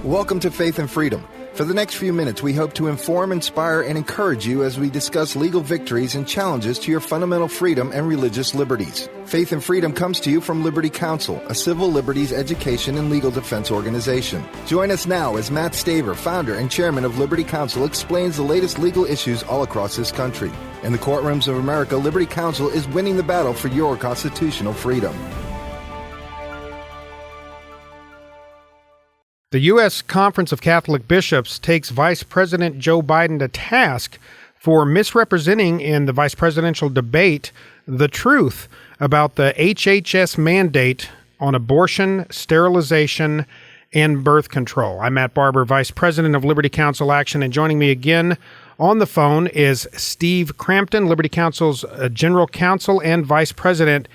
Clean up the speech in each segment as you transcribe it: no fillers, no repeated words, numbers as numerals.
Welcome to Faith and Freedom. For the next few minutes, we hope to inform, inspire, and encourage you as we discuss legal victories and challenges to your fundamental freedom and religious liberties. Faith and Freedom comes to you from Liberty Counsel, a civil liberties education and legal defense organization. Join us now as Matt Staver, founder and chairman of Liberty Counsel, explains the latest legal issues all across this country. In the courtrooms of America, Liberty Counsel is winning the battle for your constitutional freedom. The U.S. Conference of Catholic Bishops takes Vice President Joe Biden to task for misrepresenting in the vice presidential debate the truth about the HHS mandate on abortion, sterilization, and birth control. I'm Matt Barber, Vice President of Liberty Counsel Action, and joining me again on the phone is Steve Crampton, Liberty Counsel's General Counsel and Vice President.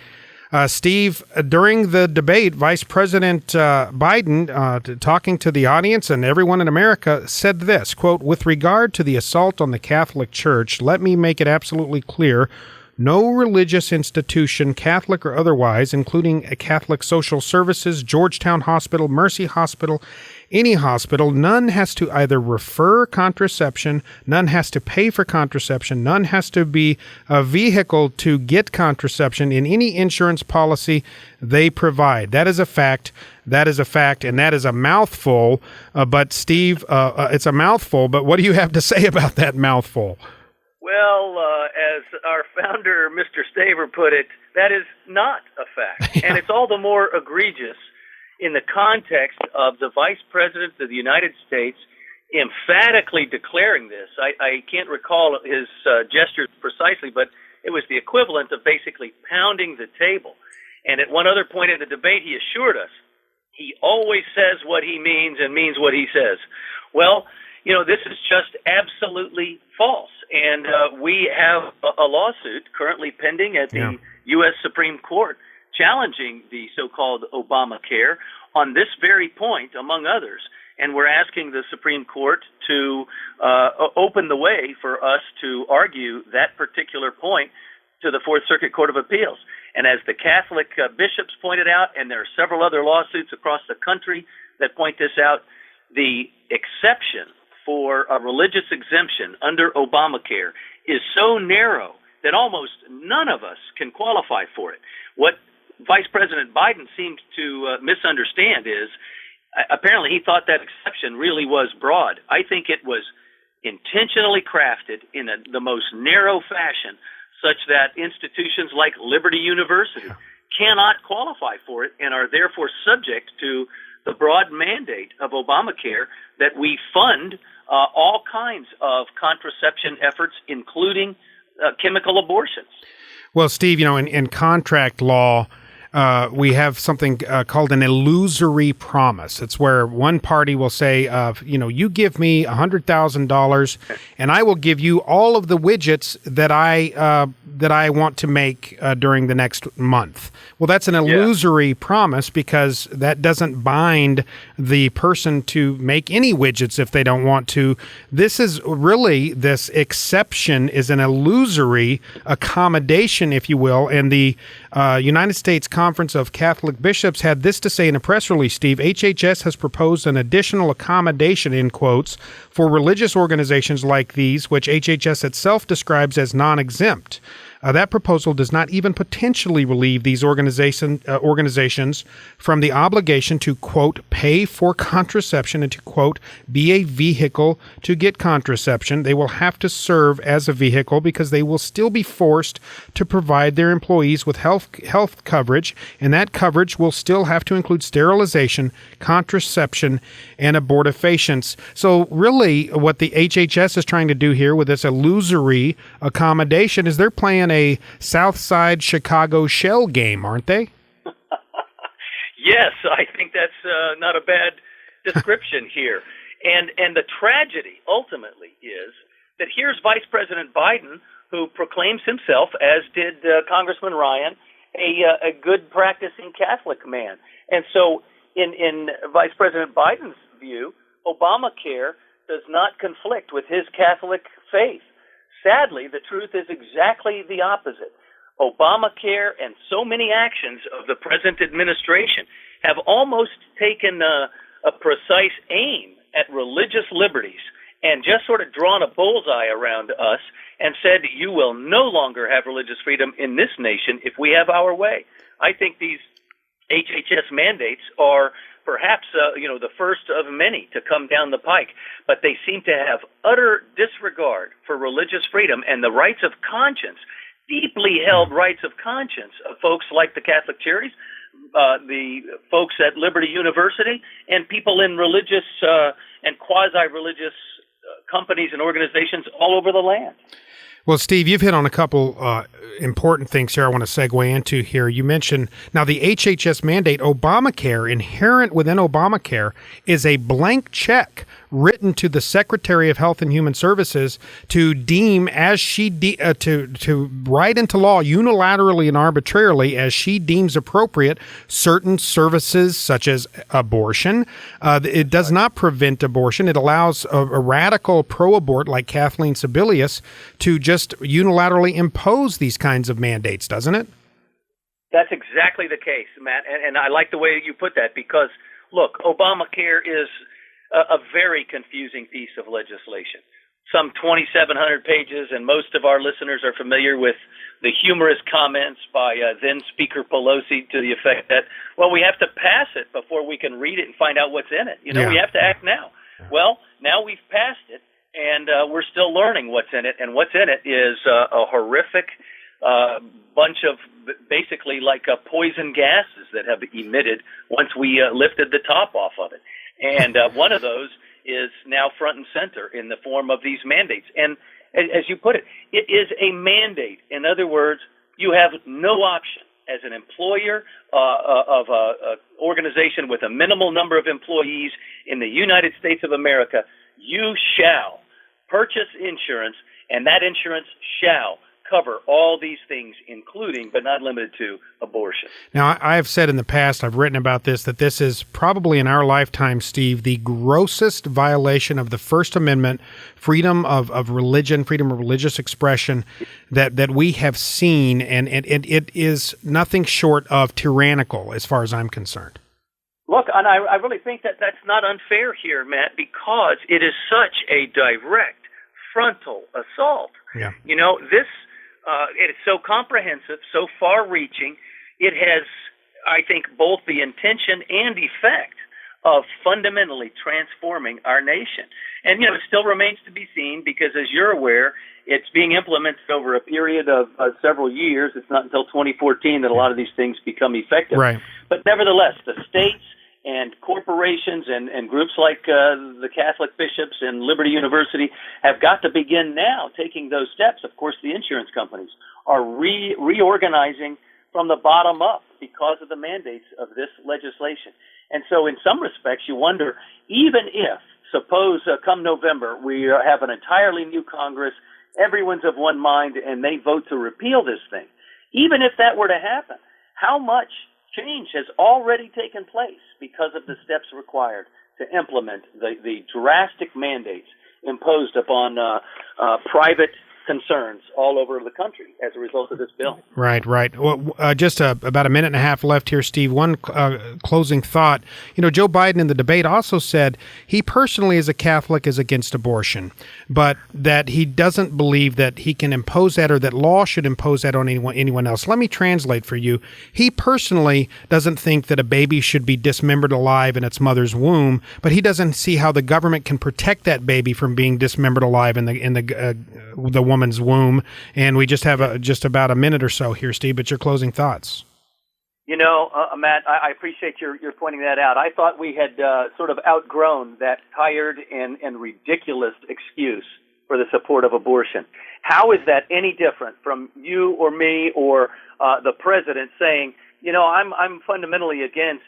Steve, during the debate, Vice President Biden, talking to the audience and everyone in America, said this, quote, "With regard to the assault on the Catholic Church, let me make it absolutely clear, no religious institution, Catholic or otherwise, including Catholic Social Services, Georgetown Hospital, Mercy Hospital, any hospital, none has to either refer contraception, none has to pay for contraception, none has to be a vehicle to get contraception in any insurance policy they provide." That is a fact. That is a fact, and that is a mouthful. But Steve, it's a mouthful, but what do you have to say about that mouthful? Well, as our founder, Mr. Staver, put it, that is not a fact. Yeah. And it's all the more egregious in the context of the Vice President of the United States emphatically declaring this. I can't recall his gestures precisely, but it was the equivalent of basically pounding the table. And at one other point in the debate, he assured us he always says what he means and means what he says. Well, you know, this is just absolutely false. And we have a lawsuit currently pending at the U.S. Supreme Court challenging the so-called Obamacare on this very point, among others. And we're asking the Supreme Court to open the way for us to argue that particular point to the Fourth Circuit Court of Appeals. And as the Catholic bishops pointed out, and there are several other lawsuits across the country that point this out, the exception for a religious exemption under Obamacare is so narrow that almost none of us can qualify for it. What Vice President Biden seems to misunderstand is apparently he thought that exception really was broad. I think it was intentionally crafted in the most narrow fashion such that institutions like Liberty University cannot qualify for it and are therefore subject to the broad mandate of Obamacare that we fund all kinds of contraception efforts, including chemical abortions. Well, Steve, you know, in contract law, we have something called an illusory promise. It's where one party will say, you know, you give me $100,000 and I will give you all of the widgets that I want to make during the next month. Well, that's an illusory promise because that doesn't bind the person to make any widgets if they don't want to. This exception is an illusory accommodation, if you will, and the United States Conference of Catholic Bishops had this to say in a press release, Steve. HHS has proposed an additional accommodation, in quotes, for religious organizations like these, which HHS itself describes as non-exempt. That proposal does not even potentially relieve these organizations from the obligation to, quote, pay for contraception and to, quote, be a vehicle to get contraception. They will have to serve as a vehicle because they will still be forced to provide their employees with health coverage, and that coverage will still have to include sterilization, contraception, and abortifacients. So really what the HHS is trying to do here with this illusory accommodation is they're playing a South Side Chicago shell game, aren't they? Yes, I think that's not a bad description here. And the tragedy ultimately is that here's Vice President Biden, who proclaims himself, as did Congressman Ryan, a good practicing Catholic man. And so in Vice President Biden's view, Obamacare does not conflict with his Catholic faith. Sadly, the truth is exactly the opposite. Obamacare and so many actions of the present administration have almost taken a precise aim at religious liberties and just sort of drawn a bullseye around us and said, you will no longer have religious freedom in this nation if we have our way. I think these HHS mandates are perhaps the first of many to come down the pike, but they seem to have utter disregard for religious freedom and the rights of conscience, deeply held rights of conscience of folks like the Catholic Charities, the folks at Liberty University, and people in religious and quasi-religious companies and organizations all over the land. Well, Steve, you've hit on a couple important things here I want to segue into here. You mentioned, now the HHS mandate, Obamacare, inherent within Obamacare, is a blank check written to the Secretary of Health and Human Services to deem as she to write into law unilaterally and arbitrarily as she deems appropriate certain services such as abortion. It does not prevent abortion. It allows a radical pro-abort like Kathleen Sebelius to just unilaterally impose these kinds of mandates, doesn't it? That's exactly the case, Matt, and I like the way you put that because, look, Obamacare is a very confusing piece of legislation. Some 2,700 pages, and most of our listeners are familiar with the humorous comments by then Speaker Pelosi to the effect that, well, we have to pass it before we can read it and find out what's in it. We have to act now. Well, now we've passed it, and we're still learning what's in it, and what's in it is a horrific bunch of basically like poison gases that have emitted once we lifted the top off of it. And one of those is now front and center in the form of these mandates. And as you put it, it is a mandate. In other words, you have no option as an employer of an organization with a minimal number of employees in the United States of America. You shall purchase insurance, and that insurance shall cover all these things, including, but not limited to, abortion. Now, I have said in the past, I've written about this, that this is probably in our lifetime, Steve, the grossest violation of the First Amendment, freedom of religion, freedom of religious expression that we have seen, and it is nothing short of tyrannical as far as I'm concerned. Look, and I really think that that's not unfair here, Matt, because it is such a direct frontal assault. Yeah. This it is so comprehensive, so far-reaching. It has, I think, both the intention and effect of fundamentally transforming our nation. And, it still remains to be seen because, as you're aware, it's being implemented over a period of several years. It's not until 2014 that a lot of these things become effective. Right. But nevertheless, the states and corporations and groups like the Catholic bishops and Liberty University have got to begin now taking those steps. Of course, the insurance companies are reorganizing from the bottom up because of the mandates of this legislation. And so in some respects, you wonder, even if, suppose come November, we have an entirely new Congress, everyone's of one mind, and they vote to repeal this thing, even if that were to happen, how much change has already taken place because of the steps required to implement the drastic mandates imposed upon private concerns all over the country as a result of this bill. Right. Well, just about a minute and a half left here, Steve. One closing thought. Joe Biden in the debate also said he personally, as a Catholic, is against abortion, but that he doesn't believe that he can impose that or that law should impose that on anyone else. Let me translate for you. He personally doesn't think that a baby should be dismembered alive in its mother's womb, but he doesn't see how the government can protect that baby from being dismembered alive in the woman's womb. And we just have just about a minute or so here, Steve, but your closing thoughts. Matt, I appreciate your pointing that out. I thought we had sort of outgrown that tired and ridiculous excuse for the support of abortion. How is that any different from you or me or the president saying, I'm fundamentally against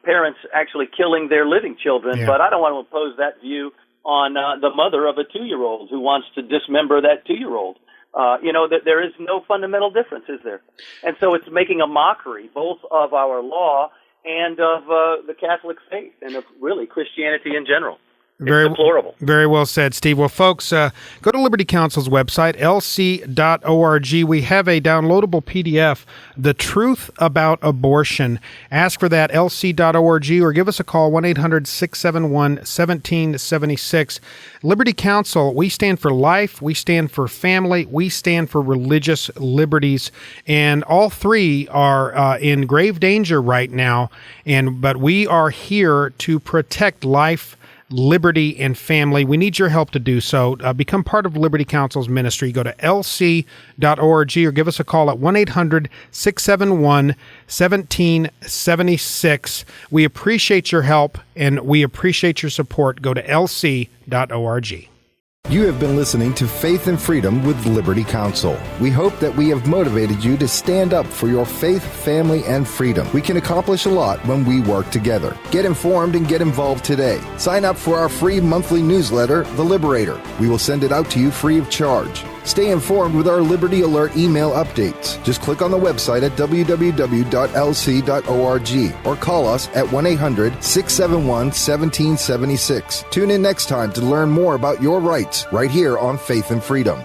parents actually killing their living children, but I don't want to impose that view on the mother of a 2-year-old who wants to dismember that 2-year-old. That there is no fundamental difference, is there? And so it's making a mockery both of our law and of the Catholic faith and of really Christianity in general. deplorable. Very well said, Steve. Well, folks, go to Liberty Counsel's website, lc.org. We have a downloadable PDF, The Truth About Abortion. Ask for that, lc.org, or give us a call, 1-800-671-1776. Liberty Counsel, we stand for life, we stand for family, we stand for religious liberties, and all three are in grave danger right now, but we are here to protect life, liberty, and family. We need your help to do so. Become part of Liberty Counsel's ministry. Go to lc.org or give us a call at 1-800-671-1776. We appreciate your help and we appreciate your support. Go to lc.org. You have been listening to Faith and Freedom with Liberty Counsel. We hope that we have motivated you to stand up for your faith, family, and freedom. We can accomplish a lot when we work together. Get informed and get involved today. Sign up for our free monthly newsletter, The Liberator. We will send it out to you free of charge. Stay informed with our Liberty Alert email updates. Just click on the website at www.lc.org or call us at 1-800-671-1776. Tune in next time to learn more about your rights right here on Faith and Freedom.